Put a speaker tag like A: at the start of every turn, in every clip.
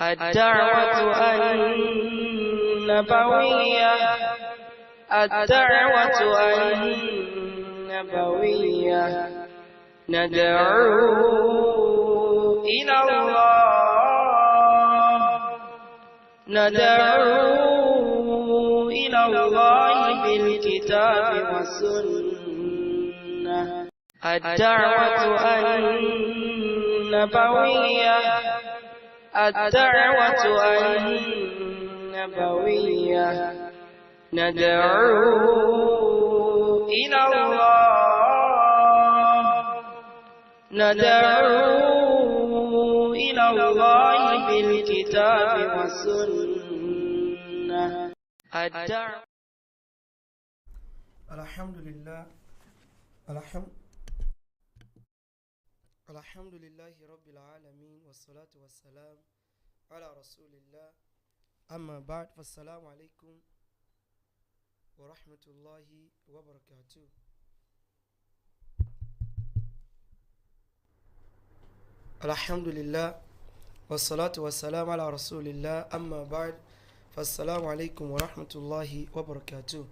A: الدعوة النبوية الدعوة النبوية ندعو إلى الله بالكتاب والسنة الدعوة النبوية الدعوة النبوية ندعو إلى الله بالكتاب والسنة
B: الحمد لله رب العالمين والصلاة والسلام على رسول الله أما بعد فالسلام عليكم ورحمة الله وبركاته. الحمد لله والصلاة والسلام على رسول الله أما بعد فالسلام عليكم ورحمة الله وبركاته.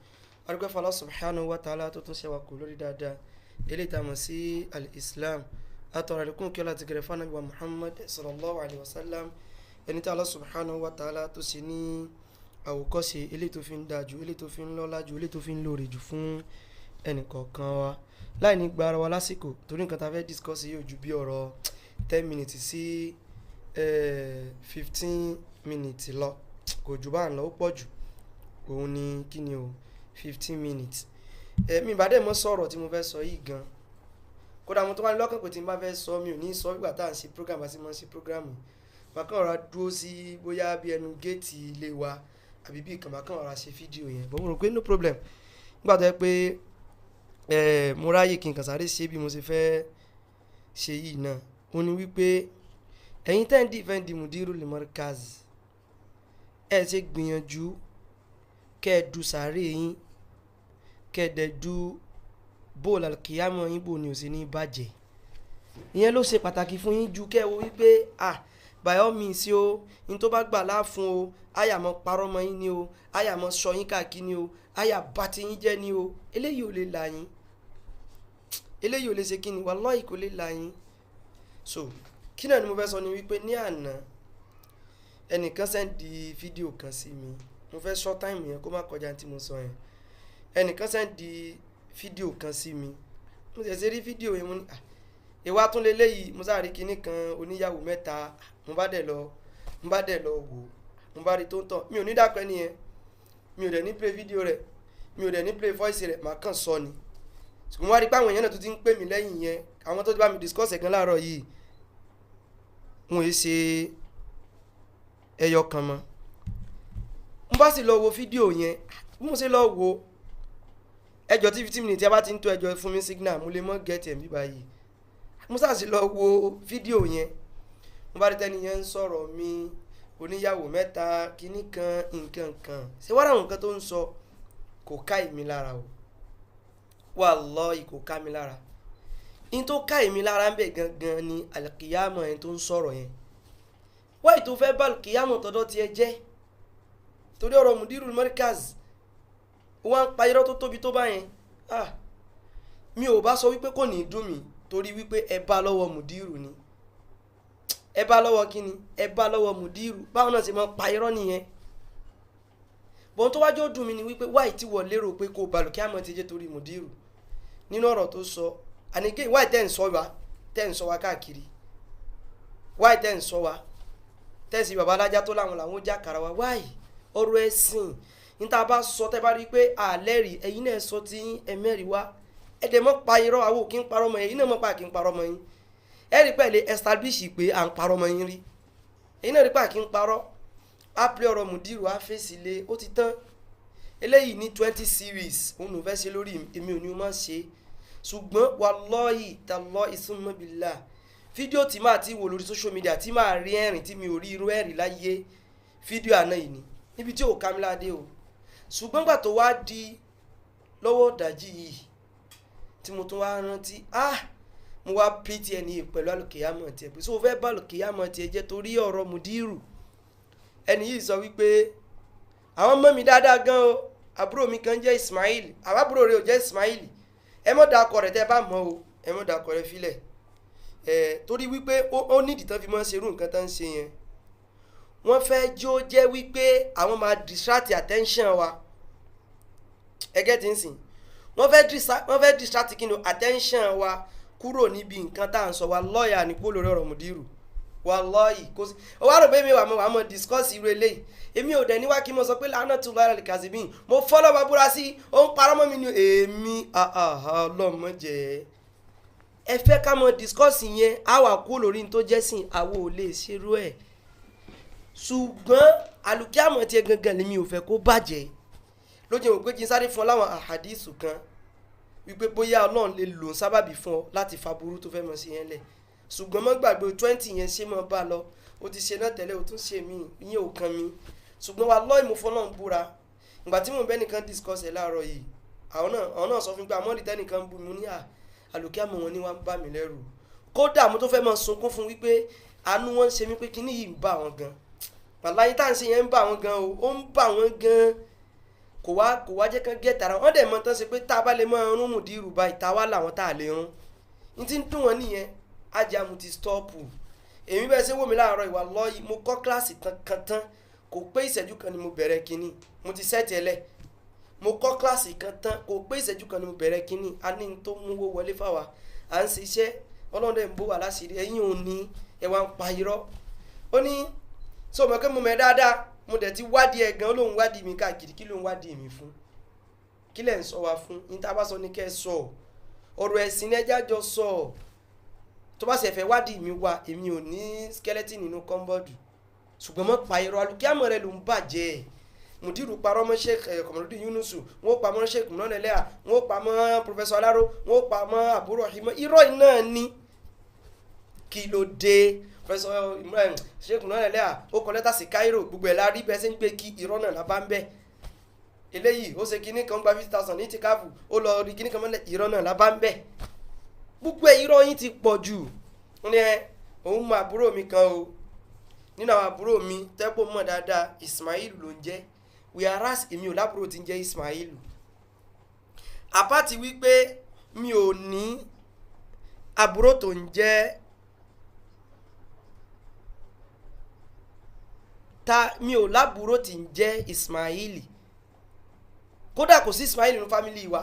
B: أرجو الله سبحانه وتعالى تتنسى وكل دادا إلي تمسي الإسلام أترى لكم كلا تقرفان نبي محمد صلى الله عليه وسلم ẹni tí Allah subhanahu wa ta'ala tó ṣe ní àwòkọ́ṣe ilé tó fi ń dájú ilé tó fi ń lọ́lá jù ilé tó fi ń lóore jù fún ẹnìkọ̀ọ̀kan wa láì ní gba ara wa lásìkò torí nǹkan tá a fẹ́ discuss yóò ju bí ọ̀rọ̀ 10 minutes sí 15 minutes lọ kò jù bá ń lọ ó pọ̀ jù òun ni kí ni o 15 minutes mi bá dẹ̀ mọ́ sọ̀rọ̀ tí mo fẹ́ sọ yìí gan kódà mo tó wá ní lọ́kàn pé tí n bá fẹ́ sọ mi ò ní sọ nígbà tá à ń ṣe program àti mọ́ ṣe program bákan ọ̀rá dúró sí bóyá bí ẹnu géètì ilé wa àbí bí ìkàn bákan ọ̀rá ṣe fídíò yẹn bọ́ mo rò pé no problem nígbà tó yẹ pé mo ráyè kí n kàn sáré ṣe bí mo ṣe fẹ́ ṣe yìí náà ó ní wípé ẹ̀yin tẹ́ ń dìfẹ́ǹdì Mudirul Markaz ẹ̀ ṣe gbìyànjú kẹ́ ẹ du sàárè yín kẹ́ ẹ dẹ̀ du bóòlù àkìyámọ̀ yín bò ní ò sí ní bàjẹ́ ìyẹn ló ṣe pàtàkì fún yín ju kẹ́ ẹ wo wípé by all means o in tó bá gbà láàfún o àyà mọ́ parọ́ mọ́ yín ni o àyà mọ́ sọ yín káàkiri ni o àyà bá ti yín jẹ́ ni o eléyìí ò lè là yín eléyìí ò lè ṣe kí ni wallahi kò lè là yín. So kí náà ni mo fẹ́ sọ ni wípé ní àná ẹnìkan sẹ́ndì fídíò kan sí mi mo fẹ́ sọ táìmù yẹn kó má kọjá tí mo sọ yẹn ẹnìkan sẹ́ndì fídíò kan sí mi mo ṣẹ̀ṣẹ̀ rí fídíò yẹn mo ní ìwà tún lé léyìí mo sáré kinní kan oníyàwó mẹ́ta mo bá dẹ̀ lọ wò mo bá rí tó ń tàn mi ò ní dákẹ́ nìyẹn mi ò dẹ̀ ní play fídíò rẹ̀ mi ò dẹ̀ ní play voice rẹ̀ màá kàn sọ ni ṣùgbọ́n wá rí pé àwọn èèyàn náà tó ti ń pè mí lẹ́yìn yẹn àwọn tó ti bá mi discuss ẹ̀gán láàárọ̀ yìí wọn yìí ṣe ẹyọ kan mọ́ mo bá sì lọ wo fídíò yẹn bí mo ṣe lọ wo ẹjọ́ tí 15 minutes ẹ bá ti ń tó ẹjọ́ fún mi signal mo lè mọ́ get ẹ̀ bí báyìí mo sì lọ wo fídíò yẹn mo bá rí tẹ́ni yẹn ń sọ̀rọ̀ mi oníyàwó mẹ́ta kíní kan nǹkan kan ṣé wàá ráwọn nǹkan tó ń sọ kò ká èmi lára o wallahi kò ká mi lára in tó ká èmi lára ń bẹ̀ gangan ni alkiyama yẹn tó ń sọ̀rọ̀ yẹn wáyé tó fẹ́ bá alkiyama tọ́dọ̀ tiẹ̀ jẹ́ torí ọ̀rọ̀ Mudirul Markaz wọ́n ń pa irọ́ tó tóbi tó bá yẹn mi ò bá sọ wípé kò ní dùn mí torí wípé ẹ bá lọ́wọ́ Mudiru ni ẹ bá lọ́wọ́ kíni ẹ bá lọ́wọ́ Mudiru báwọn náà sì máa pa irọ́ nìyẹn bọ́n tó wájú ó dùn mí ni wípé wáyé tí wọ́n lérò pé kò bàlù kí á mọ̀ ti jẹ́ torí Mudiru nínú ọ̀rọ̀ tó sọ àníkè wáyé tẹ́ ń sọ wa káàkiri wáyé tẹ́ ń sọ wa tẹ́sí bàbá alájá tó láwọn làwọn ó já kàrà wa wáyé ọ̀rọ̀ ẹ̀sìn níta bá sọ tẹ́ bá rí pé àlẹ́rìí ẹ̀yin náà sọ tí ẹ̀mẹ́rìí wá ẹ̀dẹ̀ mọ́ pa irọ́ àwọn òkè ń parọ́ mọ́ ẹ̀yin náà mọ́ pa kí ń parọ́ mọ́ yín ẹ̀rí pẹ̀lẹ́ establish pé à ń parọ́ mọ́ yín rí ẹ̀yin náà rí pa kí ń parọ́ á pè ọ̀rọ̀ Mudiru á fèsì lé ó ti tán eléyìí ní 20 series òun ò fẹ́ ṣe lórí èmi ò ní o máa ṣe ṣùgbọ́n wallahi tallahi summa billah fídíò tí máa ti wò lórí social media tí máa rí ẹ̀rìn tí mi ò rí irú ẹ̀rìn láyé fídíò àná yìí ni níbi tí ò ká mi ládé o ṣùgbọ́n gbà tó wá di lọ́wọ́ ọ̀dájì yìí tí mo tún wá rántí mo wá ptn pẹ̀lú alùkìyàmọ̀ tiẹ̀ pé so fẹ́ bá alùkìyàmọ̀ tiẹ̀ jẹ́ torí ọ̀rọ̀ Mudiru ẹni yìí sọ wípé àwọn mọ́ mi dáadáa gan o àbúrò mi kan jẹ́ Ismail àbábúrò rẹ̀ ò jẹ́ Ismail ẹ mọ́ dakọ̀ rẹ̀ tẹ́ bá mọ́ o ẹ mọ́ dakọ̀ rẹ̀ filẹ̀ torí wípé ó nídìí tán fi mọ́ ṣerú nǹkan tán ń ṣe yẹn wọ́n fẹ́ jó jẹ́ wípé àwọn máa distract attention wa ẹgẹ́ tí ń sìn wọ́n fẹ́ distract kí ni attention wa kúrò níbi nǹkan tá à ń sọ wa lọ́ọ̀yà nípò lórí ọ̀rọ̀ mùdírù wa lọ́ọ̀yì kò sí ó wá rò pé mi wà mọ́ discuss irú eléyìí èmi ò dẹ̀ níwá kí mo sọ pé lánàá tún lọ́ọ̀yà lè kàzíbìn mo fọ́lọ́ bá búra sí ó ń parọ́ mọ́ mi ni èmi ọlọ́mọdé ẹ fẹ́ ká mọ́ discuss yẹn á wà kú lórí tó jẹ́ sìn àwo ò lè ṣerú ẹ̀ ṣùgbọ́n àlùkìyámọ̀ tiẹ̀ gangan lèmi ò fẹ́ kó bàjẹ́ lójú ìwọ̀n pé kí n sáré fún ọ láwọn àhàdísù kan wípé bóyá ọlọ́run lè lò sábàbí fún ọ láti fa burú tó fẹ́ mọ̀ sí yẹn lẹ̀ ṣùgbọ́n mọ́ gbàgbé 20 yẹn ṣé mọ́ bá lọ o ti ṣe náà tẹ́lẹ̀ o tún ṣe mí ìyẹn ò kan mi ṣùgbọ́n wa lọ́ọ̀ ìmú fọlọ́run búra ìgbà tí mo bẹ́ nìkan discuss ẹ̀ láàárọ̀ yìí àwọn náà sọ fún mi pé àmọ́ ìtẹ́ nìkan bú mi ní àlùkìyámọ̀ wọn ni wọ́n bá mi lẹ́rù kódà mo tó fẹ́ mọ̀ sunkún fún wípé àánú wọn ń ṣe mí pé kíní yìí ń bà wọ́n gan pàláyé tá à ń ṣe yẹn ń bà wọ́n gan o ó ń bà wọ́n gan kò wá jẹ́ kán gẹ́ tara wọ́n dẹ̀ mọ́ tán ṣe pé tá a bá lè mọ́ rún mùdírù báyìí tá a wá làwọn tá a lè rún ní ti ń dùn wọ́n nìyẹn ajá mo ti stọ́ọ̀pù èmi bẹ́ẹ̀ ṣe wò mí láàárọ̀ ìwà lọ́ọ̀yì mo kọ́ kíláàsì kan tán kò pé ìṣẹ́jú kan ni mo bẹ̀rẹ̀ kínní mo ti sẹ́ẹ̀tì ẹlẹ́ mo kọ́ kíláàsì kan tán kò pé ìṣẹ́jú kan ni mo bẹ̀rẹ̀ kínní a ní tó mú owó wọlé fáwa à ń ṣiṣẹ́ ọlọ́dẹ ń bó wà láṣìírí ẹ̀yìn òní ẹ̀wà ń pa irọ́ ó ní sọ ma pé mo mẹ́ dáadáa mo dẹ̀ ti wádìí ẹ̀ gan lóun wádìí mi káàkiri kí ló ń wádìí mi fún kí lẹ̀ ń sọ wa fún ní tá a bá sọ ní kẹ́ ẹ sọ ọ̀rọ̀ ẹ̀sìn ẹja jọ sọ tó bá ṣe fẹ́ wádìí mi wá èmi ò ní skeleton nínú kọ́ńbọ́ọ̀dù ṣùgbọ́n mọ́ pa irọ́ alùkìyámọ̀ rẹ ló ń bàjẹ́ mùdírù parọ́ mọ́ sheikh Kọmọrúdìn Yunusu wọ́n pa mọ́ sheikh Mùnánà Ẹlẹ́hà wọ́n pa mọ́ professor Aláró wọ́n pa mọ́ àbúrò ìmọ̀ irọ́ náà ni kí ló dé professor Ibrahim sheikh Mùnánà Ẹlẹ́hà ó kọ lẹ́tà sí Cairo gbogbo ẹ̀ la rí bẹ́ẹ̀ ṣe ń gbé kí irọ́ náà la bá ń bẹ́ eléyìí ó ṣe kinní kan gba 50,000 ní tìkáàfù ó lọ rí kinní kan mọ́lẹ̀ irọ́ náà la bá ń bẹ́ gbogbo ẹ̀ irọ́ yín ti pọ̀ jù ní òun mọ àbúrò mi kan o nínú àwọn àbúrò mi tẹ́pọ̀ mọ̀ dáadáa Ismail ló ń jẹ́ whereas èmi ò lábúrò tí ń jẹ́ Ismail àpáti wípé mi ò ní àbúrò tó ń jẹ́ mi ò lábúrò tí ń jẹ́ Ismail kódà kò sí Ismail nínú fámìlì wa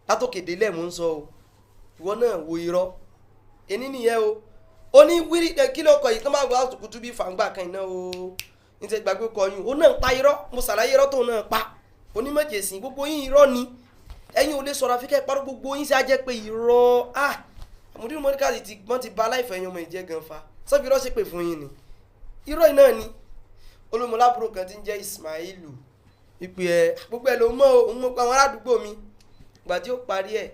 B: látòkè délẹ̀ mò ń sọ o ìwọ náà wo irọ́ ẹni nìyẹn o ó ní wírí kí ló kọ yìí kán bá wà àtùkùtù bí fàǹgbà kan iná o ní ti gbàgbé kọyún ó náà pa irọ́ mo ṣàlàyé irọ́ tó náà pa onímọ̀jẹ̀sìn gbogbo yín irọ́ ni ẹ̀yin ò lè sọ̀rọ̀ àfikẹ́ parọ́ gbogbo yín sí á jẹ́ pé irọ́ àmúdínú mọ́níkàsì wọ́n ti ba aláìfẹ́ ẹ̀yàn ọmọ ìjẹ́ gan fa sọ́fi irọ́ sí pè fún yín ni irọ́ iná ni olùmọ̀lábúrò kan ti ń jẹ́ Ismailu ìpè ẹ̀ gbogbo ẹ̀ ló mọ̀ òun mọ̀ pa àwọn aládùúgbò mi ìgbà tí ó parí ẹ̀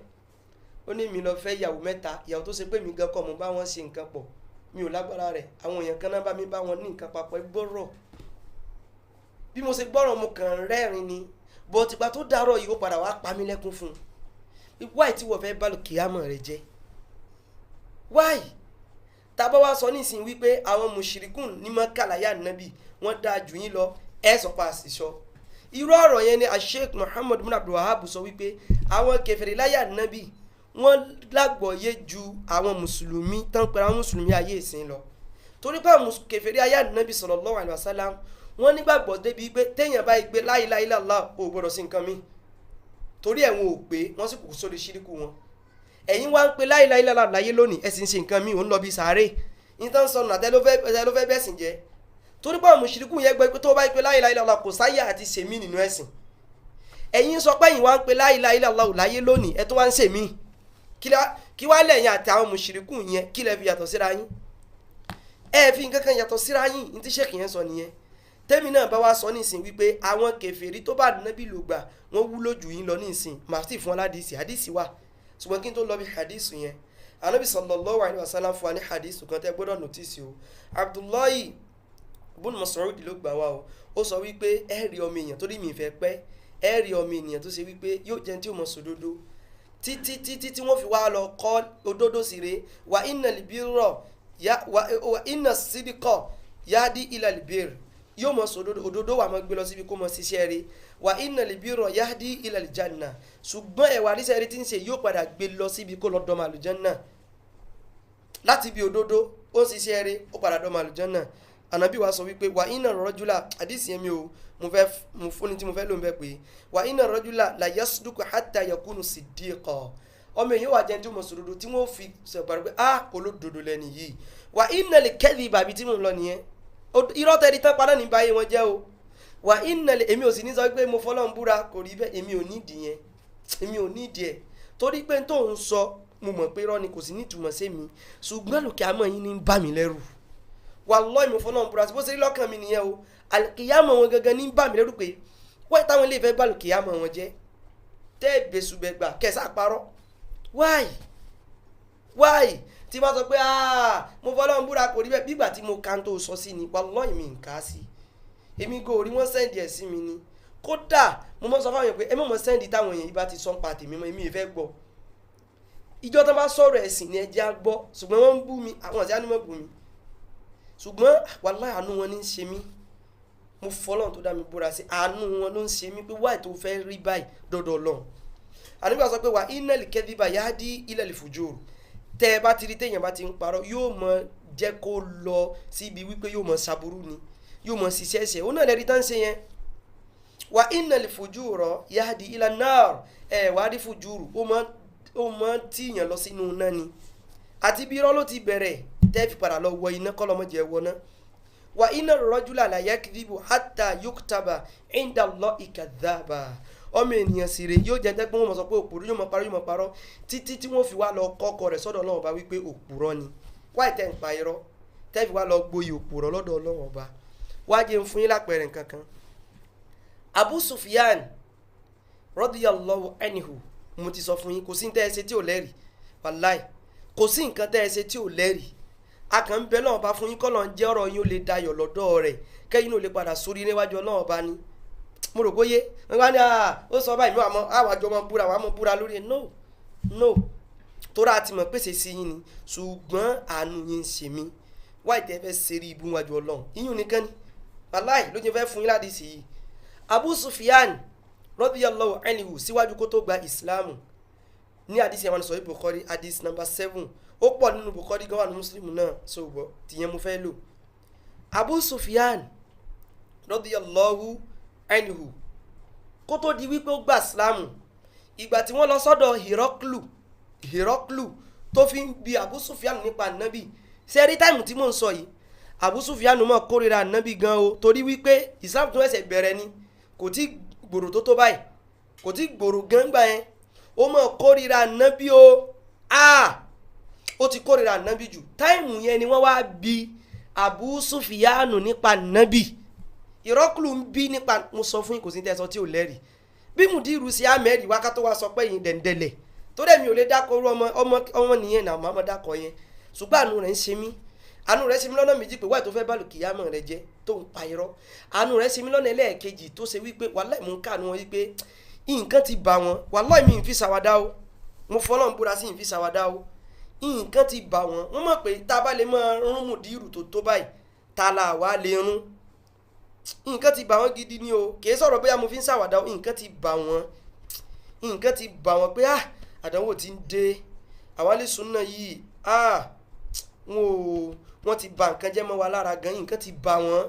B: ó ní mi lọ fẹ́ ìyàwó mẹ́ta ìyàwó tó ṣe pé mi gan kọ́ mo bá wọn ṣe nǹkan pọ̀ mi ò lágbára rẹ̀ àwọn èèyàn kan náà bá mi bá wọn ní nǹkan papọ̀ gbọ́rọ̀ bí mo ṣe gbọ́rọ̀ mo kàn rẹ́rìn ni bọ́ tìgbà tó dárọ̀ yìí ó padà wá pa mí lẹ́kún fún un wáì tí wọ́n fẹ́ bá kíámọ̀ rẹ̀ jẹ́ wáì tábà wá sọ nísìnyí wípé àwọn mùṣírikùn ní mọ́kàláyà nàbì wọ́n dáa jù yín lọ ẹ̀ sọ pa àṣìṣọ́ irú ọ̀rọ̀ yẹn ni Sheikh Muhammad bin Abdul Wahab sọ wípé àwọn kèfèrí láyà nàbì wọ́n lágbọ̀ọ́yé ju àwọn mùsùlùmí tán pẹ̀lú àwọn mùsùlùmí ayé ìsìn lọ torí pé àwọn kèfèrí ayé ànábì sallallahu alaihi wasallam wọ́n nígbàgbọ́ débi pé téèyàn bá gbé la ilaha illallah ò gbọ́dọ̀ sí nǹkan mi torí ẹ̀wọ̀n ò pé wọ́n sì kù sórí ṣíríkù wọn ẹ̀yin wá ń pe la ilaha illallah láyé lónìí ẹ̀ sì ń ṣe nǹkan mi ò ń lọ bí sàárè nítorí sọnù àtẹ ló fẹ́ bẹ́sìn jẹ́ torí pé àwọn mùṣírikù yẹn gbé pé tó bá gbé la ilaha illallah kò sáyé àti ṣèmí nínú ẹ̀sìn ẹ̀yin sọ pé ẹ̀yin wá ń pe la ilaha illallah láyé lónìí ẹ̀ tó wá ń ṣèmí kí wá lẹ́yìn àti àwọn mùṣírikù yẹn kí lẹ fi yàtọ̀ síra yín ẹ fi nǹkan kan yàtọ̀ síra yín ní tí sẹ́kì yẹn sọ nìyẹn tẹ́mi náà bá wá sọ nísìn wípé àwọn kèfèrí tó bá nábì lò gbà wọ́n wúlò jù yín lọ nísìn màá sì fún aládìsí hadisi wà ṣùgbọ́n kí n tó lọ bí hadisi yẹn Ànábì sallallahu alaihi wasallam fún wa ní hadisi kan tẹ́ gbọ́dọ̀ notisi o Abdullahi ibn Mas'ud ló gbà wá o ó sọ wípé ẹ rí ọmọ èèyàn torí mi ìfẹ́ pẹ́ ẹ rí ọmọ ènìyàn tó ṣe wípé yóò jẹun tí ó mọ̀ sódodo títí tí wọ́n fi wá lọ kọ́ òdodo sí re wa inna libirra wa inna sidqa yadi ila libir yóò mọ sòdodo òdodo wà mọ gbé lọ síbi kó mọ ṣiṣẹ́ rẹ̀ wà innal birra yahdi ilal janna ṣùgbọ́n ẹ̀wà àríṣẹ́ rẹ̀ tí ń ṣe yóò padà gbé lọ síbi kó lọ dọ́mọ àlùjánnà láti bí òdodo ó ń ṣiṣẹ́ rẹ̀ ó padà dọ́mọ àlùjánnà ànábì wa sọ wípé wà inna rajula àdìsí yẹn mi ò mo fúnni tí mo fẹ́ lò ń bẹ́ pé wà inna rajula la yasduqu hatta yakunu siddiqa ọmọ èyí wà jẹ́ tí mo sòdodo tí wọ́n fi sọ̀gbàrú pé olódodo lẹ́ni yìí wà innal kadhiba bí tí mo lọ nìyẹn irọ́ tẹ́lẹ̀ tán padà ní báyìí wọn jẹ́ o wà innal èmi ò sì ní sọ pé mo fọlọ́n búra kò rí bẹ́ẹ̀ èmi ò nídìí yẹn èmi ò nídìí ẹ̀ torí pé tó ń sọ mo mọ̀ pé irọ́ ni kò sì ní ìtumọ̀ sí mi ṣùgbọ́n lòkè àmọ́ yín ní ń bà mí lẹ́rù wallahi mo fọlọ́n búra sí bó ṣe rí lọ́kàn mi nìyẹn o àlùkìyàmọ̀ wọn gangan ní ń bà mí lẹ́rù pé wọ́n táwọn ilé ìfẹ́ bá àlùkìyàmọ̀ wọn jẹ́ tẹ́ bẹ́sùbẹ́gbà kẹsà parọ́ why tí wọ́n sọ pé mo fọlọ́n búra kò rí bẹ́ẹ̀ bígbà tí mo kàn tó sọ sí ni wallahi mi ń kà á sí èmi gò rí wọ́n sẹ́ndì ẹ̀ sí mi ni kódà mo mọ̀ sọ fáwọn èèyàn pé ẹ mọ̀ sẹ́ndì táwọn èèyàn yìí bá ti sọ́n pa tèmi mọ́ èmi ìfẹ́ gbọ́ ìjọ tó bá sọ̀rọ̀ ẹ̀sìn ni ẹjẹ́ á gbọ́ ṣùgbọ́n wọ́n ń bú mi àwọn àti ànímọ̀ bú mi ṣùgbọ́n wallahi àánú wọn ní ń ṣe mí mo fọlọ́n tó dá mi búra sí àánú wọn ló ń ṣe mí pé wáì tó fẹ́ rí báyìí dọ́dọ̀ Ọlọ́run àníbà sọ pé wà innal kadhiba yahdi ilal fujur tẹ́ ẹ bá ti rí téèyàn bá ti ń parọ́ yóò mọ jẹ́ kó lọ síbi wípé yóò mọ ṣaburú ni yóò mọ ṣiṣẹ́ ẹ̀ṣẹ̀ òun náà lẹ́rìí tán ṣe yẹn wà innal fujura yahdi ilan nar wà á rí fujuru ó mọ tíyàn lọ sínú náà ni àti bí irọ́ ló ti bẹ̀rẹ̀ tẹ́ fi padà lọ wọ iná kọ́lọ́mọ́jẹ wọ náà wà inna rajula la yakdhibu hatta yuktaba inda Allahi kadhaba ọmọ ènìyàn sì rè yóò jẹ́ pé wọ́n mọ̀ sọ pé òpùrọ́ yóò mọ̀ parọ́ títí tí wọ́n fi wá lọ kọ́kọ́ rẹ̀ sọ́dọ̀ Ọlọ́run ọba wípé òpùrọ́ ni wáì tẹ́ ń pa irọ́ tẹ́ fi wá lọ gboyè òpùrọ́ lọ́dọ̀ Ọlọ́run ọba wá jẹ́ ń fún yín lápẹẹrẹ nǹkan kan Abu Sufyan radiyallahu anhu mo ti sọ fún yín kò sí nǹkan tẹ́ ẹ ṣe tí ò lẹ́rìí wàláì kò sí nǹkan tẹ́ ẹ ṣe tí ò lẹ́rìí a kàn ń bẹ Ọlọ́run ọba fún yín kọ́ lọ́n jẹ́ ọ̀rọ̀ yín ó lè dayọ̀ lọ́dọ̀ rẹ̀ kẹ́yìn ó lè padà sórí níwájú Ọlọ́run ọba ni mo rò bóyé wọn bá ní ó sọ báyìí àmọ́ àwàjọ ọmọ búra wàá mọ búra lórí ẹ no tóra àti mọ̀ pèsè sí yín ni ṣùgbọ́n àánú yín ń ṣe mí wáì tẹ́ fẹ́ ṣeré ibú wájú Ọlọ́run iyún nìkan ni wàláì ló jẹ́ fẹ́ fún yín ládìsí yìí Abu Sufyan radiyallahu anhu síwájú kó tó gba ìsìláàmù ní àdìsí àwọn sọ Bukhari àdìsí number 7 ó pọ̀ nínú Bukhari gan wà ní Muslim náà sọ̀gbọ́ tìyẹn mo fẹ́ lò Abu Sufyan radiyallahu anhu kó tó di wípé ó gba ìsìláàmù ìgbà tí wọ́n lọ sọ́dọ̀ Hiroklu tó fi ń bi Abu Sufyan nípa nábì ṣe rí táìmù tí mò ń sọ yìí Abu Sufyan mọ̀ kórìíra nábì gan o torí wípé Islam tó ẹsẹ̀ bẹ̀rẹ̀ ni kò tí gbòòrò tó báyìí kò tí gbòòrò gan gbà yẹn ó mọ̀ kórìíra nábì o ó ti kórìíra nábì jù táìmù yẹn ni wọ́n wá bi Abu Sufyan nípa nábì Hiroklu ń bí nípa mo sọ fún yín kò sí tẹ́sán tí ò lẹ́rìí bí Mudiru sí amẹ́rì wákàtí wá sọ pé yín dẹ̀ndẹ̀lẹ̀ tó dẹ̀ mi ò lè dákọ̀ orú ọmọ nìyẹn náà màmá dákọ̀ yẹn ṣùgbọ́n àánú rẹ̀ ń ṣe mí lọ́nà méjì pé wáyé tó fẹ́ bá lùkìyàmọ̀ rẹ̀ jẹ́ tó ń pa irọ́ àánú rẹ̀ ṣe mí lọ́nà ẹlẹ́ẹ̀kejì tó ṣe wípé wàláì mú káànú wọn wípé nǹkan ti bà wọ́n wàláì mi ń fi ṣàwádà o mo fọlọ́n búra sí ń fi ṣàwádà o nǹkan ti bà wọ́n wọ́n mọ̀ pé tá a bá lè máa rún Mudiru tó báyìí ta la wà lè rún nǹkan ti bà wọ́n gidi ni o kìí sọ̀rọ̀ bóyá mo fi ń ṣàwàdà nǹkan ti bà wọ́n pé àdánwò ti ń dé àwọn alẹ́sùn náà yìí wọ́n ti bà nǹkan jẹ́ mọ́ wa lára gan nǹkan ti bà wọ́n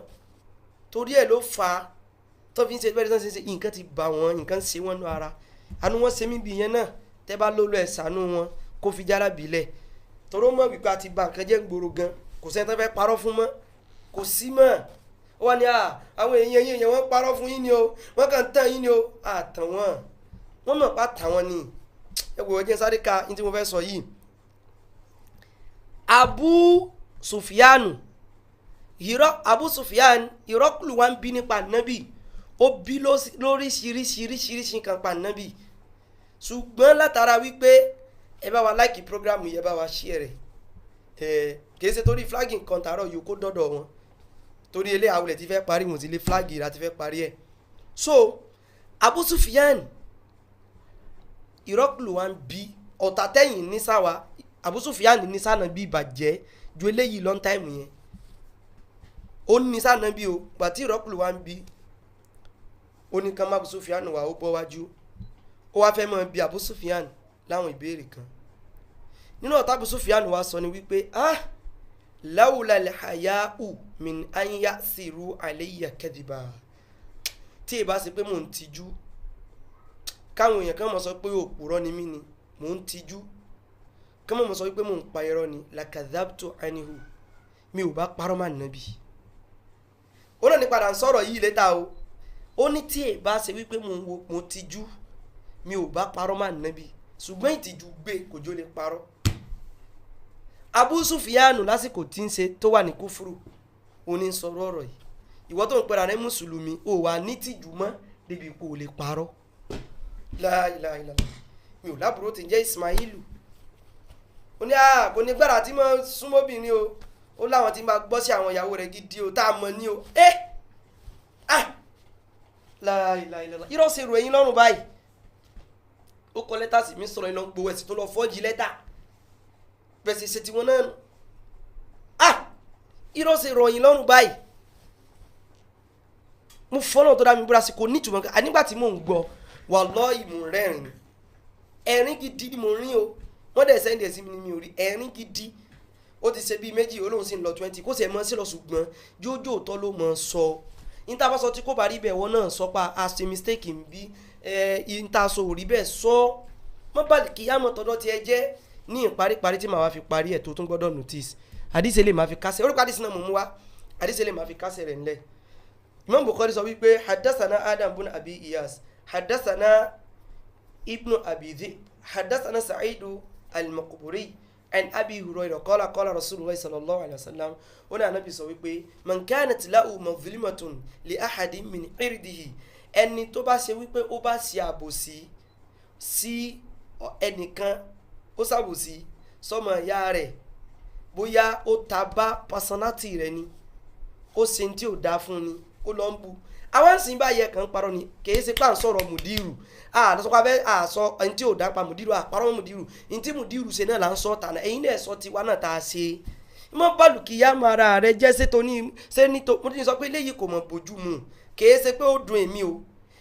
B: torí ẹ̀ ló fà á tó fi ń ṣe bẹ́ẹ̀ tó ń ṣe nǹkan ti bà wọ́n nǹkan ṣe wọ́n nú ara àánú wọn ṣe mí bì yẹn náà tẹ́ bá lólo ẹ̀ sànú wọn kó fi jára bìlẹ̀ toró mọ̀ wípé a ti bà nǹkan jẹ́ gbòòrò gan kò sẹ́ni tó fẹ́ parọ́ fún mọ́ kò sí mọ́ wọ́n ní àwọn èèyàn wọ́n parọ́ fún yín ni o wọ́n kàn tàn yín ni o àtàn wọ́n mọ̀ pa tàn wọ́n ni ẹ wò ó jẹ́ sáré ka ní tí mo fẹ́ sọ yìí Abu Sufyan Hiroklu wa ń bí nípa nábì ó bí lóríṣiríṣiríṣiríṣi kan pa nábì ṣùgbọ́n látara wípé ẹ bá wa láìkì prógrámù yìí ẹ bá wa share rẹ̀ kìí ṣe torí flagging kan tààrọ̀ yìí kó dọ́dọ̀ wọn torí ilé àwùlẹ̀ ti fẹ́ parí mo ti lé flagi láti fẹ́ parí ẹ̀ so Abu Sufyan Hiroklu wa ń bí ọ̀tá tẹ́yìn ní sáwa Abu Sufyan ní sànà bí ìbàjẹ́ ju eléyìí long time yẹn ó ní sànàbí o gbàtí ìrọ́pùlù wa ń bí ó ní kan Abu Sufyan wà ó bọ́ wájú ó wá fẹ́ mọ́ bí Abu Sufyan láwọn ìbéèrè kan nínú ọ̀tá Abu Sufyan wa sọ ni wípé lawla al-haya'u min an ya'siru alayya kadhiba tí ìbá ṣe pé mò ń tijú káwọn èèyàn kan mọ̀ sọ pé òpùrọ́ ni mí ni mò ń tijú kán mọ̀ sọ wípé mò ń pa irọ́ ni lakadhabtu anhu mi ò bá parọ́ máa nàbí ó náà ní padà ń sọ̀rọ̀ yìí létà o ó ní tí ìbá ṣe wípé mò ń tijú mi ò bá parọ́ máa nàbí ṣùgbọ́n ìtìjú gbé kò jó lè parọ́ Abu Sufyan lásìkò tí ń ṣe tó wà ní kúfúrú ó ní sọ̀rọ̀ ọ̀rọ̀ yìí ìwọ tó ń pera rẹ mùsùlùmí ó wà ní tìjú mọ́ débi kò lè parọ́ la ilaha illallah mi ò lábúrò tí ń jẹ́ Ismailu ó ní kò ní gbára tí mo súnmọ́bìnrin o ó láwọn tí máa gbọ́ sí àwọn ìyàwó rẹ̀ gidi o tá a mọ̀ ní o la ilaha illallah irọ́ ṣe rò ẹ̀yin lọ́rùn báyìí ó kọ lẹ́tà sí mi sọ̀rọ̀ iná gbowó ẹ̀sìn tó lọ fọ́ọ̀jì lẹ́tà bẹ̀sẹ̀ ṣe tiwọn náà nù irọ́ ṣe rò ẹ̀yin lọ́rùn báyìí mo fọ́nà tó dá mi búra sí kò nítumọ̀ nígbà tí mò ń gbọ́ wallahi mò ń rẹ́rìn ẹ̀rín gidi ni mo rí o wọ́n dẹ̀ sẹ́ndì ẹ̀sìn mi ni mi ò rí ẹ̀rín gidi ó ti ṣe bíi méjì olóhùn sí ń lọ 20 kó sì ẹ̀ mọ́ sí lọ ṣùgbọ́n jójó òótọ́ ló mọ̀ sọ ìtàbọ̀sọ tí kò bá rí bẹ́ẹ̀ wọ́n náà sọ pa a ṣe mistake ń bí ìtàsọ ò rí bẹ́ẹ̀ sọ mọ́ bá kí á mọ̀ tọ́dọ̀ tí ẹ jẹ́ ní ìparíparí tí màá wá fi parí ẹ̀ tó tún gbọ́dọ̀ notice àdìsẹ́ lè máa fi kásẹ̀ orúkọ àdìsẹ́ náà mò ń wá àdìsẹ́ lè máa fi kásẹ̀ rẹ̀ ńlẹ̀ Imam Bukhari sọ wípé hadassana Adam bin Abi Iyas hadassana Ibnu Abi Dhib hadassana Sa'idu al-Maqburi an Abi Hurairah qala Rasulullah sallallahu alaihi wasallam ona Ànábì sọ wípé man kanat lahu mazlimatun li ahadin min irdihi ẹni tó bá ṣe wípé ó bá ṣe àbòsí sí ẹnìkan ó ṣàbòsí sọ́mọ ìyá rẹ̀ bóyá ó ta bá personality rẹ̀ ni ó ṣe tí ò dá fún ni ó lọ ń bu àwọn sì ń bá yẹ kàn parọ́ ni kìí ṣe pà ń sọ̀rọ̀ mùdírù àdásọ́kọ́ abẹ́ àsọ ẹni tí ò dá pa mùdírù àparọ́ mùdírù ní tí mùdírù ṣe náà là ń sọ tànà ẹ̀yin náà sọ tiwa náà tá a ṣe mọ́ bàlù kì í yá mọ ara rẹ jẹ́ ṣé nítorí mo ti sọ pé léyìí kò mọ̀ bójú mu kìí ṣe pé ó dùn èmi o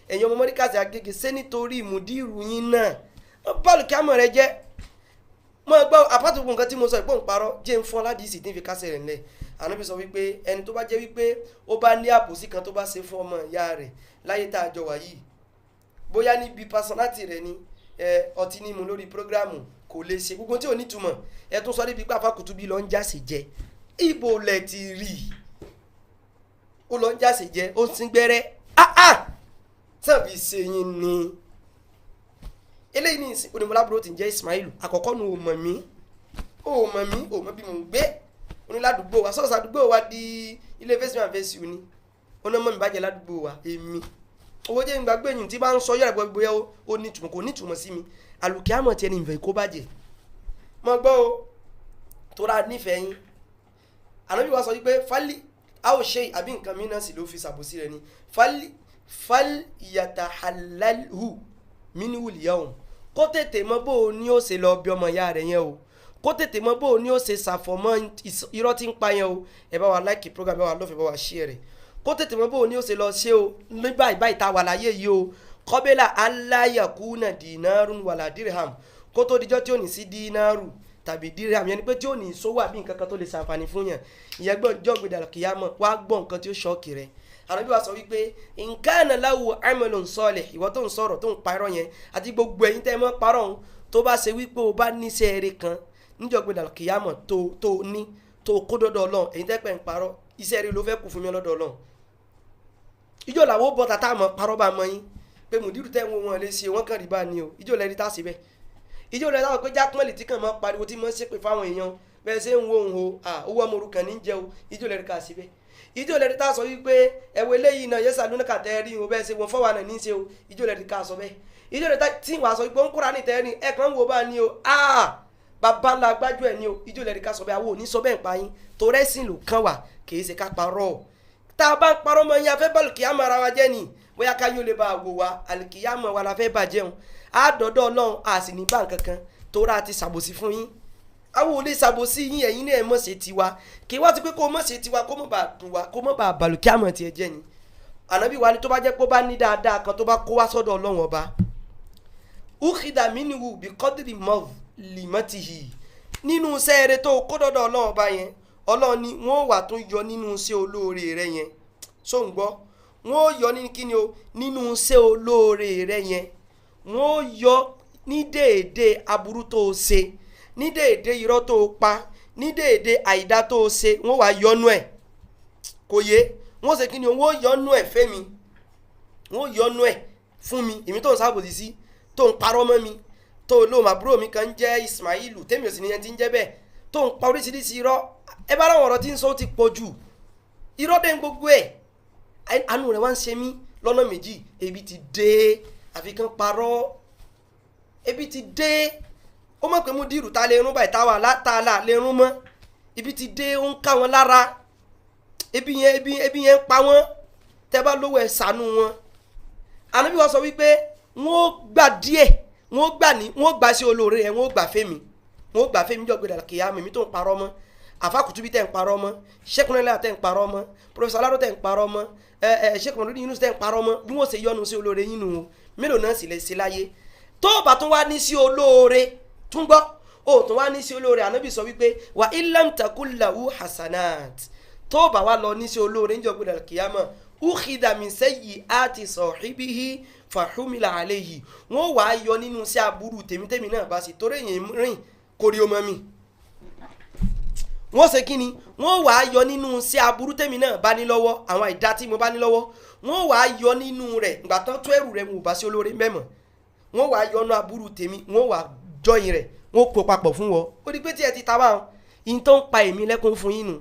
B: ẹ̀yin ọmọ mọ́ríkàsì Agége ṣé nítorí mùdírù yín náà mọ́ bàlù kì í mọ̀ rẹ jẹ́ mọ́ gbọ́ àpàtúkù nǹkan tí mo sọ ìpò ń parọ́ jẹ́ ń fún aládìsí tí ń fi kásẹ̀ rẹ̀ ńlẹ̀ Ànábì sọ wípé ẹni tó bá jẹ́ wípé ó bá ní àbòsí kan tó bá ṣe fún ọmọ ìyá rẹ̀ láyé tá a jọ wà yìí bóyá níbi personality rẹ̀ ni ọtí ní mu lórí prógrámù kò lè ṣe gbogbo tí ò nítumọ̀ ẹ tún sọ níbi pàfà kùtùbí lọ ń jáse jẹ ibo lẹ ti rí ó lọ ń jáse jẹ ó ń sin gbẹ́rẹ́ sàbí sẹ́yìn ni eléyìí ní ìsìn onímọ̀lábúrò tí ń jẹ́ Ismailu àkọ́kọ́ nu ò mọ̀ mí ò mọ̀ bí mo ń gbé oníládùúgbò wa sọ́ọ̀sì àdúgbò wa di ilé fẹ́sìmọ̀ fẹ́sì ni ọ̀nà mọ̀ mi bàjẹ́ ládùúgbò wa èmi owó jẹ́ ìgbàgbé yìí tí bá ń sọ yọ̀rọ̀ gbogbo yẹn ó nítumọ̀ kò nítumọ̀ sí mi àlùkí àmọ̀ tiẹ̀ ní ìfẹ́ kó bàjẹ́ mọ̀ gbọ́ o tó ra nífẹ̀ẹ́ yín Ànábì wa sọ wípé fálí a ò ṣe àbí nǹkan mìíràn sì ló fi ṣàbòsí rẹ ni fal yatahallalhu minhu al-yawm kó tètè mọ̀ bó o ní ó ṣe lọ bí ọmọ ìyá rẹ̀ yẹn o kó tètè mọ̀ bó o ní ó ṣe ṣàfọ̀mọ́ irọ́ tí ń pa yẹn o ẹ bá wa like program ẹ bá wa love ẹ bá wa share rẹ̀ kó tètè mọ̀ bó o ní ó ṣe lọ ṣe o ní báyìí tá a wà láyé yìí o kọ́bẹ́là aláyàkúnà dínárùn wàlà dirham kó tó dijọ́ tí ò ní sí dínárù tàbí dirham yẹn ni pé tí ò ní sówó àbí nǹkan kan tó lè ṣàǹfààní fún yàn ìyẹn gbọ́n jọ́ gbẹdàlọ́ kìyàmọ̀ wá gbọ́ nǹkan tí ó ṣọ́ọ̀kì rẹ̀ Ànábì wa sọ wípé nkánà láwù amalun salih ìwọ tó ń sọ̀rọ̀ tó ń parọ́ yẹn àti gbogbo ẹ̀yin tẹ́ ẹ mọ́ parọ́ òun tó bá ṣe wípé o bá níṣẹ́ eré kan níjọ́ gbẹdàlọ́ kìyàmọ̀ tó kó dọ́dọ̀ Ọlọ́run ẹ̀yin tẹ́ pẹ́ ń parọ́ iṣẹ́ eré ló fẹ́ kù fún mi lọ́dọ̀ Ọlọ́run ìjọ làwọn bọ́ tata àmọ́ parọ́ bá mọ́ yín pé mùdírù tẹ́ wọn lè ṣe wọ́n kàn rí bá ní o ìjọ lẹ́rí tá a ṣe bẹ́ẹ̀ ìjọ lẹ́rí táwọn pé jákùmọ̀lì tí kàn máa pariwo tí máa ń ṣépè fáwọn èèyàn bẹ́ẹ̀ ṣe ń wo òun o owó ọmọ òrukàn ní jẹ́ o ìjọ lẹ́rí ká ṣe bẹ́ẹ̀ ìjọ lẹ́rí tá a sọ wípé ẹ̀wọ̀ eléyìí náà yẹ́sà lónìí kà tẹ́ rí o bẹ́ẹ̀ ṣe wọn fọwọ́ náà ní í ṣe o ìjọ lẹ́rí ká sọ bẹ́ẹ̀ ìjọ lẹ́rí tí wàá sọ wípé ń kúra ní tẹ́ rí ẹ̀ kàn ń wo bá ní o bàbá ńlá gbájú ẹ̀ ní o ìjọ lẹ́rí ká sọ bẹ́ẹ̀ àwọn ò ní sọ bẹ́ẹ̀ pa yín torẹ́sìn ló kàn wá kì í ṣe ká parọ́ tá a bá ń parọ́ mọ́ yín afẹ́ bọ́ọ̀lù kìí àmọ́ ara wa jẹ́ ni bóyá ká yóò lè bá a wò wá àlìkìyàmọ̀ wa la fẹ́ bàjẹ́ òun á dọ́dọ̀ Ọlọ́run a sì ní bá nǹkan kan tó rà ti ṣàbòsí fún yín àwọn ò lè ṣàbòsí yín ẹ̀yin náà ẹ mọ̀ ṣe tiwa kí wá ti pé kó mọ̀ ṣe tiwa kó mọ̀ bá dùn wá kó mọ̀ bá bàlù kí àmọ̀ tiẹ̀ jẹ́ ni ànábì wa ni tó bá jẹ́ pé ó bá ní dáadáa kan tó bá kó wá sọ́dọ̀ ọlọ́run ọba ukhida minhu bi qadri limatihi nínú sẹ́ẹ̀rẹ́ tó kó dọ́dọ̀ ọlọ́run ọba yẹn ọlọ́run ni wọ́n wà tún yọ nínú iṣẹ́ olóore rẹ yẹn so ń gbọ́ wọ́n yọ ní kíni o nínú iṣẹ́ olóore rẹ yẹn wọ́n yọ ní déédéé aburú tó o ṣe ní déédéé irọ́ tó o pa ní déédéé àìdá tó o ṣe wọ́n wá yọnu ẹ̀ kò yé wọ́n ṣe kíni o wọ́n yọnu ẹ̀ fẹ́mi wọ́n yọnu ẹ̀ fún mi èmi tó ń sábòsí sí tó ń parọ́ mọ́ mi tó lóun àbúrò mi kan jẹ́ Ismailu tèmi ò sì níyẹn ti ń jẹ́ bẹ́ẹ̀ tó ń pa oríṣiríṣi irọ́ ẹ bá ráwọn ọ̀rọ̀ tí ń sọ ti pọ̀ jù irọ́ dé gbogbo ẹ̀ àánú rẹ̀ wá ń ṣe mí lọ́nà méjì ebi ti dé àfi kan parọ́ ebi ti dé ó mọ̀ pé mú dìrù ta lè rún báyìí táwa látàlà lè rún mọ́ ebi ti dé ó ń ká wọn lára ebi yẹn ń pa wọ́n tẹ́ bá lówó ẹ̀ ṣàánú wọn ànábì wọ́n sọ wípé wọ́n gbà díẹ̀ wọ́n gbà sí olóore ẹ̀ wọ́n gbà fẹ́mi jọ gbẹdàlà kìyà mímí tó ń parọ́ mọ́ àfàkùtùbí tẹ̀ ń parọ́ mọ́ sẹ́kùnrẹ́lẹ́ tẹ̀ ń parọ́ mọ́ pòfẹ́sọ̀ aláró tẹ̀ ń parọ́ mọ́ sẹ́kùnrẹ́lẹ́ yunus tẹ̀ ń parọ́ mọ́ bí wọ́n ṣe yọnu sí olóore yín nù o mélòó náà sì lè ṣe láyé tó o bá tún wá ní sí olóore tún gbọ́ o tún wá ní sí olóore ànábì sọ wípé wà illam takul lahu hasanat tó o bá wá lọ ní sí olóore níjọ́ gbẹdàlà kìyà mọ́ ukhida min sayyiati sahibihi fahumila alayhi wọ́n wàá yọ nínú sí aburú tèmítèmí náà bá sì torí èyàn rìn kórí ọmọ mi wọ́n ṣe kí ni wọ́n wàá yọ nínú sí aburú tèmi náà bá ní lọ́wọ́ àwọn àìdá tí mo bá ní lọ́wọ́ wọ́n wàá yọ nínú rẹ̀ ìgbà tán tó ẹrù rẹ̀ wò bá sí olóore mẹ́mọ̀ wọ́n wàá yọ nínú aburú tèmi wọ́n wàá jọyìn rẹ̀ wọ́n kó papọ̀ fún wọn ó di pé tí ẹ ti ta báwọn ìyìn tó ń pa èmi lẹ́kún fún yín nù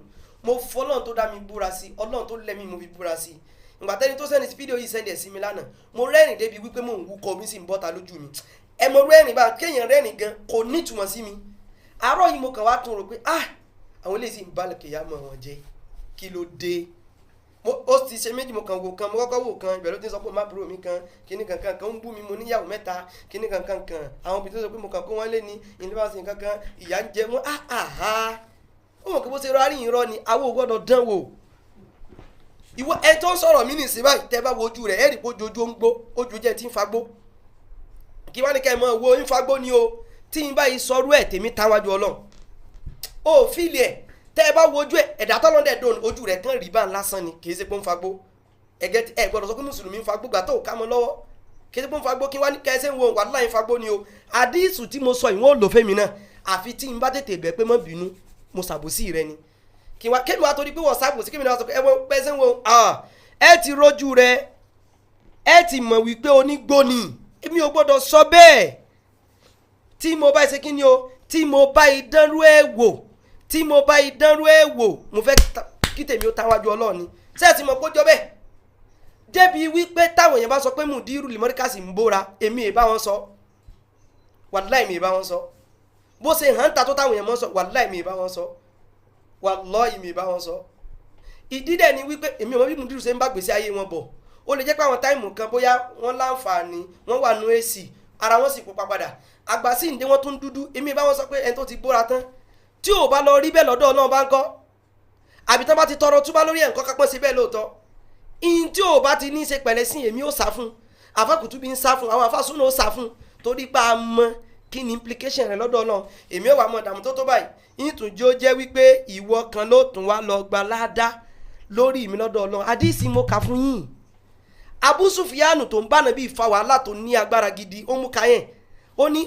B: mo fọ ọlọ́run tó dá mi búra sí ọlọ́run tó lẹ́mí mo fi búra sí ìgbà tẹ́ni tó sẹ́ni fídíò yìí sẹ́ndẹ̀ sí mi lánàá mo rẹ́rìn débi wípé mò ń wúkọ mi sì ń bọ́ta lójú mi ẹ mo rẹ́rìn bá kéèyàn rẹ́rìn gan kò ní ìtumọ̀ sí mi àárọ̀ yìí mo kàn wá tún rò pé àwọn eléyìí sì ń bá kìyà mọ́ wọn jẹ́ kí ló dé ó ti ṣe méjì mo kàn wò kan mo kọ́kọ́ wò kan ìbẹ̀rù tí ń sọ pé má búrò mi kan kíní kankan kan ń bú mi mo níyàwó mẹ́ta kíní kankan kan àwọn obìnrin tó sọ pé mo kàn kó wọn lé ní yunifásitì kankan ìyá ń jẹ wọn ó mọ̀ pé bó ṣe rọ àríyìn rọ ni àwọn ò gbọ́dọ̀ dán wò ìwọ ẹ tó ń sọ̀rọ̀ mí nìsín báyìí tẹ́ bá wo ojú rẹ̀ ẹ̀rì pé ojú ń gbó ojú jẹ́ tí ń fagbó kí wá ní kẹ́ ẹ mọ̀ wo ń fagbó ni o tí ń báyìí sọrú ẹ̀ tèmi táwájú ọlọ́run ó fíìlì ẹ̀ tẹ́ ẹ bá wo ojú ẹ̀ ẹ̀dá tọ́lọ́dẹ̀ dùn ojú rẹ̀ kàn rí bá ń lásán ni kì í ṣe pé ń fagbó ẹ̀gẹ́ ẹ̀ gbọ́dọ̀ sọ pé mùsùlùmí ń fagbó gbà tó ká mọ́ lọ́wọ́ kì í ṣe pé ń fagbó kí wá ní kẹ́ ẹ ṣe ń wo wàhálà ń fagbó ni o àdísù tí mo sọ ìwọ́n ò lò fẹ́mi náà àfi tí ń bá tètè bẹ̀ pé mọ́ bínú mo ṣàbòsí rẹ ni kí wá kémi wá torí pé wọ́n ṣàbòsí kémi náà sọ pé ẹ wọ́n pẹ́ sẹ́wọ̀n ẹ ti rojú rẹ ẹ ti mọ̀ wípé onígbóni èmi ò gbọ́dọ̀ sọ bẹ́ẹ̀ tí mo bá ṣe kí ni o tí mo bá ìdánrú ẹ̀ wò mo fẹ́ kí tèmi ó táwájú ọlọ́run ni ṣé ẹ ti mọ̀ kójọ bẹ́ẹ̀ débi wípé táwọn èèyàn bá sọ pé mùdírù lìmọ́ríkàsì ń bóra èmi ì bá wọn sọ wàláì mi ì bá wọn sọ bó ṣe hàn ta tó táwọn èèyàn mọ́ sọ wàláì mi ì bá wọn sọ wàláì mi ì bá wọn sọ ìdí dẹ̀ ni wípé èmi ò mọ̀ bí mùdírù ṣe ń bá gbèsè ayé wọn bọ̀ ó lè jẹ́ pé àwọn táìmù kan bóyá wọ́n láǹfààní wọ́n wà nú èsì ara wọn sì pupa padà àgbà sí ìdí wọn tún dúdú èmi bá wọn sọ pé ẹni tó ti bóra tán tí ò bá lọ rí bẹ́ẹ̀ lọ́dọ̀ náà bá ń kọ́ àbí tán bá ti tọrọ túbá lórí ẹ̀ǹkọ́ kápẹ́ sí bẹ́ẹ̀ lóòótọ́ ìyìn tí ò bá ti ní í ṣe pẹ̀lẹ́ sí èmi ó sá fún àfàkùtù bí ń sá fún àwọn àfàsúnà ó sá fún torí pé a mọ kí ni implication rẹ lọ́dọ̀ náà èmi ò wà mọ̀ dààmú tó báyìí ìtùjó jẹ́ wípé ìwọ kan ló tún wá lọ gba ládá lórí mi lọ́dọ̀ náà àdìsí mo kà fún yín Abu Sufyanu tó ń bá nàbí ìfa wàhálà tó ní agbára gidi ó mú káyẹn ó ní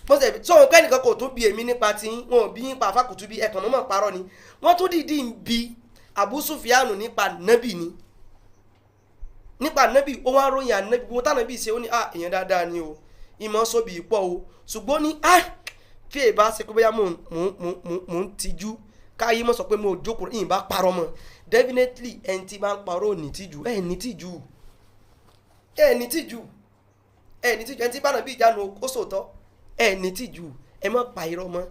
B: mo sẹ sọ̀rọ̀ pé ẹnìkan kò tún bí èmi nípa tí wọn ò bí nípa àfàkùtù bí ẹ̀kan mọ́mọ́ parọ́ ni wọ́n tún dìídì ń bi Abu Sufyanu nípa nábì ni nípa nábì ó wá ròyìn ànábì wọn tánàbì ṣe ó ní èèyàn dáadáa ni o ìmọ̀ sóbì pọ̀ o ṣùgbọ́n ní tí èèbá ṣe pé bóyá mò ń tijú káyé mọ̀ sọ pé mo jókòó yìí bá parọ́ mọ́ definitely ẹni tí bá ń parọ́ ò ní tìjú ẹni tìjú ẹni tí bá nàbí ìjánu ó sòótọ́ ẹni tìjú ẹ má pa irọ́ mọ́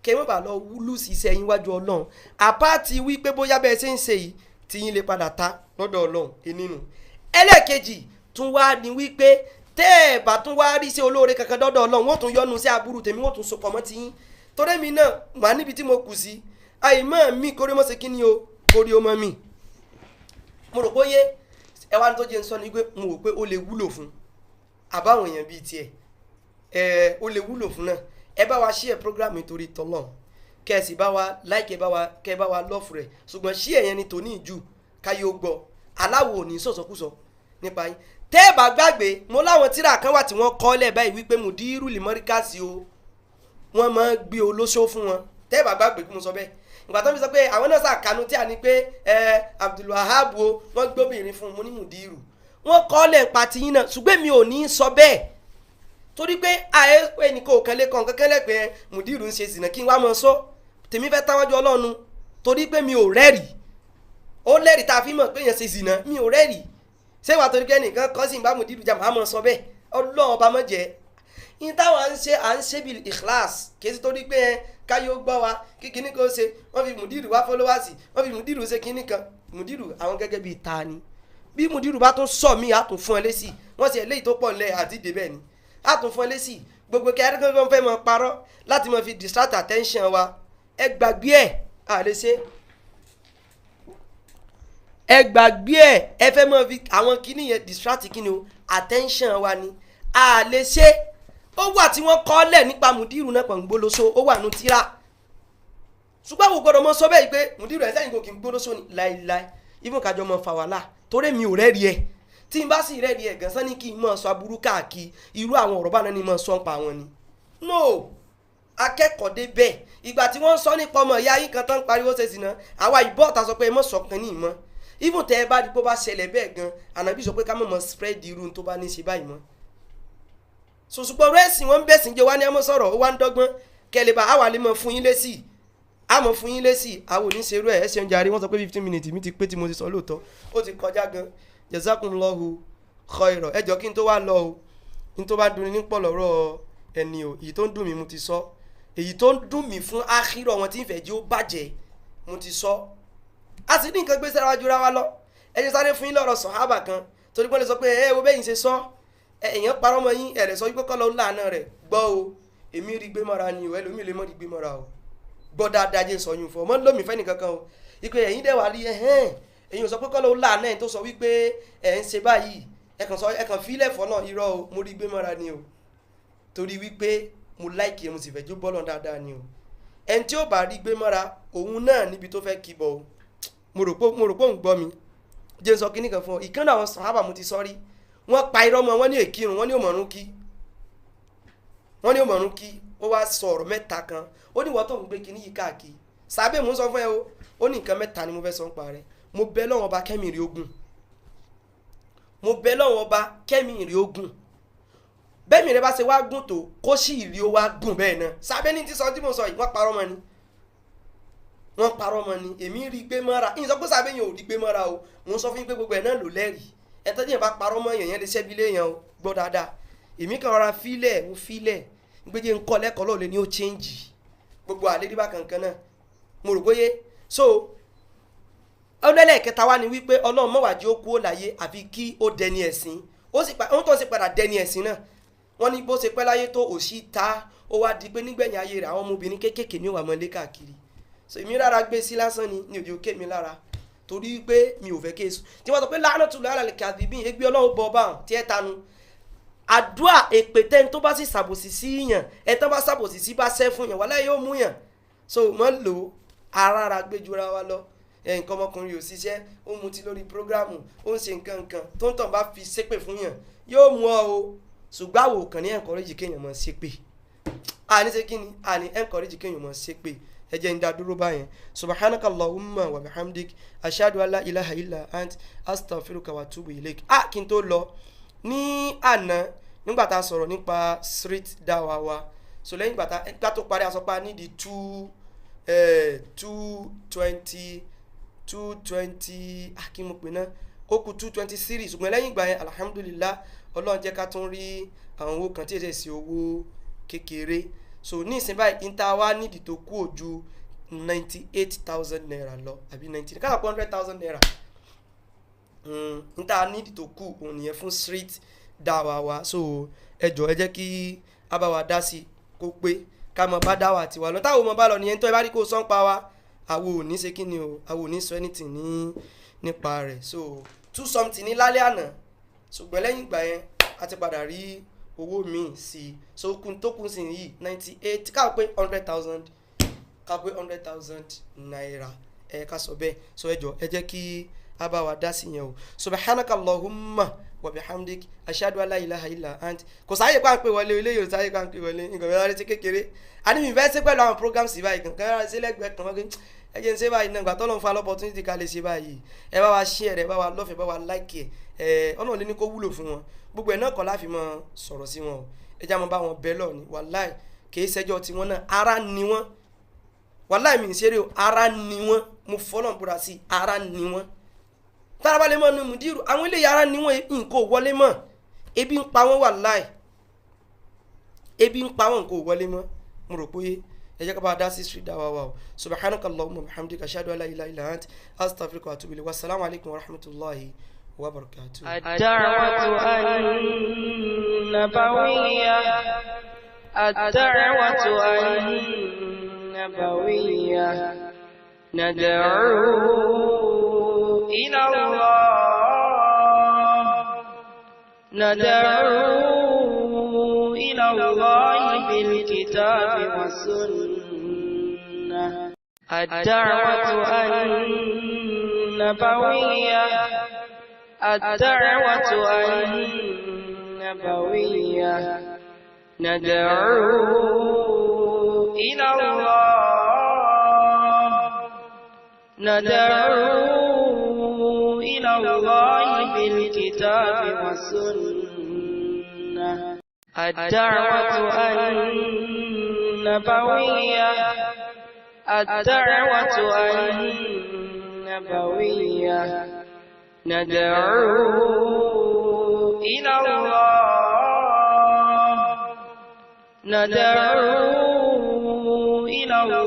B: kẹ ẹ má bàa lọ wúlù síṣẹ́ yín wájú ọlọ́run àpáàtì wípé bóyá bẹ́ẹ̀ ṣe ń ṣe yìí tí yín lè padà ta lọ́dọ̀ ọlọ́run nínú ẹlẹ́ẹ̀kejì tún wá ní wípé tẹ́ ẹ̀ bá tún wá rí sí olóore kankan dọ́dọ̀ ọlọ́run wọ́n tún yọnu sí aburú tèmi wọ́n tún sopọ̀ mọ́ tiyín torí mi náà wà níbi tí mo kù sí àìmọ́ mi kórè mọ́ ṣe kí ni o kórè ó mọ́ mi mo rò pé yé ẹ wá ní tó jẹ́ ń sọ ni pé mo rò pé ó lè wúlò fún àbáwọn èèyàn bíi tiẹ̀ ó lè wúlò fún náà ẹ bá wa share program nítorí tọ́lọ́run kẹ́ ẹ sì bá wa like kẹ́ ẹ bá wa love rẹ̀ ṣùgbọ́n share yẹn ni tòní ìjù káyé ó gbọ́ aláwo ò ní sọ̀sọ́kùsọ nípa yín tẹ́ ẹ bá gbàgbé mo láwọn tíra kan wà tí wọ́n kọ́ lẹ̀ báyìí wípé Mudiru Limorkaz o wọ́n máa ń gbé olóṣó fún wọn tẹ́ ẹ bá gbàgbé kí mo sọ bẹ́ẹ̀ ìgbà tó ń fi sọ pé àwọn náà sàkánú tí a ní pé Abdulwahab o wọ́n gbóbìnrin fún un mo ní Mudiru wọ́n kọ́ lẹ̀ pati yín náà ṣùgbọ́n mi ò ní sọ bẹ́ẹ̀ torí pé àyè pé ní kò kẹ́lẹ́ kan kẹ́lẹ́ pé Mudiru ń ṣe sìnà kí n wá mọ sọ tèmi fẹ́ táwájú Ọlọ́run torí pé mi ò rẹ́rìí ó lẹ́rìí tá a fi mọ̀ pé yẹn ṣe sìnà mi ò rẹ́rìí ṣé wàá torí pé nìkan kọ́ sí ìbá Mudiru jà máa mọ̀ sọ bẹ́ẹ̀ Ọlọ́run ọba mọ̀ jẹ́ ní táwọn à ń ṣe bil ikhlas kì í ṣe torí pé káyọ̀ gbọ́ wa kí kinní kan ṣe wọ́n fi Mudiru wá followers wọ́n fi Mudiru ṣe kinní kan Mudiru àwọn gẹ́gẹ́ bíi ta ni bí Mudiru bá tún sọ mí àtún fún ẹ lésì wọ́n sì eléyìí tó pọ̀ nílẹ̀ àti débẹ̀ ni àtún fún ẹ lésì gbogbo kẹrin kankan fẹ́ mọ parọ́ láti mọ fi distract attention wa ẹ gbàgbé ẹ àlè ṣe ẹ gbàgbé ẹ fẹ́ mọ fi àwọn kinní yẹn distract kinní o attention wa ni àlè ṣe ó wà tí wọ́n kọ́ lẹ̀ nípa Mudiru náà pọ̀ ń gbólóso ó wà nù tíra ṣùgbọ́n àwọn gbọ́dọ̀ mọ sọ bẹ́ẹ̀ pé Mudiru ẹ̀ sẹ́yìn kò kí n gbólóso ni láìláì ibùn kájọ mọ fà wàhálà torí mi ò rẹ́ẹ̀rí ẹ̀ tí n bá sì rẹ́ẹ̀rí ẹ̀ gan sani kí n mọ̀ sọ aburú káàkiri irú àwọn ọ̀rọ̀ bá náà ni mọ̀ sọ ń pa wọn ni no akẹ́kọ̀ọ́ dé bẹ́ẹ̀ ìgbà tí wọ́n ń sọ nípa ọmọ ìyá yín kan tán pariwo ṣe sí náà àwa ìbọ́ ọ̀tá sọ pé ẹ mọ̀ sọ kan ní ìmọ̀ ibùn tẹ́ ẹ bá di pé ó bá ṣẹlẹ̀ bẹ́ẹ̀ gan ànábì sọ pé ká mọ̀ spread irú tó bá ní ṣe báyìí mọ́ sòṣùpọ̀ rẹ́sìn wọn bẹ̀sìn jẹ́ wá ní ẹmọ sọ̀rọ̀ ó wá ń dọ́gbọ́n kẹlẹ́bà àwa lè mọ̀ fún yín lésì àmọ́ fún yín lésì àwọn oníṣẹ́rú ẹ̀ ṣe ń jarí wọ́n sọ pé 15 minutes mi ti pé tí mo ti sọ lóòótọ́ ó ti kọjá gan jazakumullahu khairan ẹjọ́ kí n tó wá lọ o kí n tó bá dunni nípọ̀ lọ́rọ̀ ẹni o èyí tó ń dùn mí mo ti sọ èyí tó ń dùn mí fún áhírọ̀ wọn tí ń fẹ́ jí ó bàjẹ́ mo ti sọ a sì ní nǹkan gbé sára wájú ra wa lọ ẹ ṣe sáré fún yín lọ́rọ̀ sàhábà kan torí pé wọ́n lè sọ pé ẹ wo bẹ́yìn ṣe sọ èèyàn parọ́ mọ́ yín ẹ̀rẹ̀ sọ wípé kọ́ lọ láàánú rẹ̀ gbọ́ o èmi rí gbé mọ́ra ni o ẹlòmíì lè mọ́ rí gbé mọ́ra o gbọ́ dáadáa jẹ́ sọ yún fún ọmọ lómi fẹ́ nìkan kan o ìpè ẹ̀yin dẹ̀ wá rí èyàn sọ pé kọ́ lọ láàánú ẹ̀ tó sọ wípé ẹ̀ ń ṣe báyìí ẹ̀kàn fílẹ̀ fọ́ náà irọ́ o mo rí gbé mọ́ra ni o torí wípé mo láìkì mo sì fẹ́ jó bọ́ọ̀lù dáadáa ni o ẹni tí ó bá rí gbé mọ́ra òun náà níbi tó fẹ́ kíbọ̀ o mo rò pé òun gbọ́ mi jẹ́ sọ kíní kan fún ọ ìkànnì àwọn sàhábà mo ti sọ rí wọ́n pa irọ́ mọ́ wọ́n ní èkírun wọ́n ní òmọ̀rún kí ó wá sọ ọ̀rọ̀ mẹ́ta kan ó ní wọ́n tó ń gbé kíní yìí káàkiri sàbẹ̀ mò ń sọ fún ẹ o ó ní nǹkan mẹ́ta ni mo fẹ́ sọ ń pa rẹ̀ mo bẹ lọ́wọ́n ọba kẹ́mi rí ogun bẹ́ẹ̀ mi rẹ bá ṣe wá gùn tó kó sì rí ó wá gùn bẹ́ẹ̀ náà sàbẹ̀ ní ti sọ tí mo sọ yìí wọ́n parọ́ mọ́ ni èmi rí gbé mọ́ra ìyẹn sọ pé sàbẹ̀ yẹn ò rí gbé mọ́ra o mo ń sọ fún yín pé gbogbo ẹ̀ náà ló lẹ́rìí ẹ̀tọ́ tí yẹn bá parọ́ mọ́ yẹn lè ṣẹ́bi lé yẹn o gbọ́ dáadáa èmi kan rọra fílẹ̀ gbéjé ń kọ́ lẹ́kọ̀ọ́ lóòlẹ̀ ni ó change gbogbo àlédìbá kankan náà mo rò bóyé so ọlẹ́lẹ́kẹta wá ni wípé Ọlọ́run mọ̀wájú ó kú ó láyé àfi kí ó dẹni ẹ̀sìn ó tó ṣe padà dẹni ẹ̀sìn náà wọ́n ní bó ṣe pẹ́ láyé tó òṣì ta ó wá di pé nígbẹ̀yìn ayé rẹ̀ àwọn ọmọbìnrin kéékèèké ní ó wà mọ́lé káàkiri so èmi rárá gbé sí lásán ni òjò ké mi lára torí pé mi ò fẹ́ kéésù tí wọ́n sọ pé la'natullahi 'alal kadhibin ẹgbẹ́ Ọlọ́run bọ̀ bá tí ẹ tanu àdúrà èpè tẹ́ni tó bá sì ṣàbòsí sí yàn ẹ tán bá ṣàbòsí sí bá ṣẹ́ fún yàn wálé yóò mú yàn so mọ́ lò ó arára gbéjúra wa lọ nǹkan ọmọkùnrin ò ṣiṣẹ́ ó mutí lórí prógrámù ó ń ṣe nǹkan tó ń tàn bá fi ṣépè fún yàn yóò mú ọ o ṣùgbọ́n àwọn òkàn ní encourage kéèyàn mọ̀ ṣépè àní ṣe kí ni àní encourage kéèyàn mọ̀ ṣépè ẹ jẹ́ ń dá dúró báyẹn subhanaka allahumma wa bihamdik ashhadu an la ilaha illa ant astaghfiruka wa atubu ilaik kí n tó lọ ní àná nígbà tá a sọ̀rọ̀ nípa street dawa wa so lẹ́yìn ìgbà tó parí asọ́pá nídìí 220 kí mo pè náà ó kù 223 ṣùgbọ́n lẹ́yìn ìgbà yẹn alhamdulillah Ọlọ́run jẹ́ ká tún rí àwọn owó kan tí èsè sí owó kékeré so ní ìsìn báyìí níta wá nídìí tó kú ojú 98,000 naira lọ àbí 19 káàkiri 100,000 naira níta nídìí tó kú òun nìyẹn fún street dawa wa so ẹ jọ̀ọ́ ẹ jẹ́ kí a bá wa dá sí kó pé ká mọ̀ bá dáwà tiwa lọ táwọn ọmọ bá lọ nìyẹn tó ẹ bá rí kó sọ́n pa wa àwo ò ní ṣe kí ni o àwo ò ní sọ anything nípa rẹ̀ so 2 something ní lálẹ́ àná ṣùgbọ́n lẹ́yìn ìgbà yẹn a ti padà rí owó míì sí i so tó kún sí yìí 98 ká pé 100,000 naira ká sọ bẹ́ẹ̀ so ẹ jọ̀ọ́ ẹ jẹ́ kí a bá wa dá sí yẹn o subhanakallahumma wa bihamdik ashhadu an la ilaha illa ant kò sáyé pa ń pè wọlé ilé yóò sáyé pa ń pè wọlé nǹkan bẹ́ẹ̀ láti kékeré a ní mi fẹ́ ṣe pẹ̀lú àwọn programs báyìí kankan rárá sí lẹ́gbẹ̀ẹ́ kan wọ́n ẹ jẹ́ ń ṣe báyìí náà gbà tọ́lọ́ ń fa opportunity ká lè ṣe báyìí ẹ bá wa share ẹ bá wa love ẹ bá wa like ẹ ọ̀nà lé ní kó wúlò fún wọn gbogbo ẹ̀ náà kọ́ láfi mọ sọ̀rọ̀ sí wọn o ẹ já mọ bá wọn bẹ́ẹ̀ lọ ni wàláì kìí ṣẹjọ́ tiwọn náà ara ni wọn wàláì mi ń ṣeré o ara ni wọn mo fọlọ́n búra sí ara ni wọn tárabalẹ̀ mọ́ ní mùdírù àwọn ilé yàrá ni wọ́n nǹkan ò wọlé mọ́ ebi ń pa wọ́n wàláì ebi ń pa wọ́n nǹkan ò wọlé mọ́ mo rò pé ẹ jẹ́ ká bá dá sí street dáwà wa o subhanakallahumma wa bihamdika ashhadu an la ilaha illa ant astaghfiruka wa atubu ilayk wassalamu alaikum wa rahmatullahi wa barakatuh.
A: الدعوة النبوية الدعوة النبوية ندعو إلى الله بالكتاب والسنة الدعوة النبوية الدعوة النبوية ندعو إلى الله بالكتاب والسنة الدعوة النبوية الدعوة النبوية ندعو إلى الله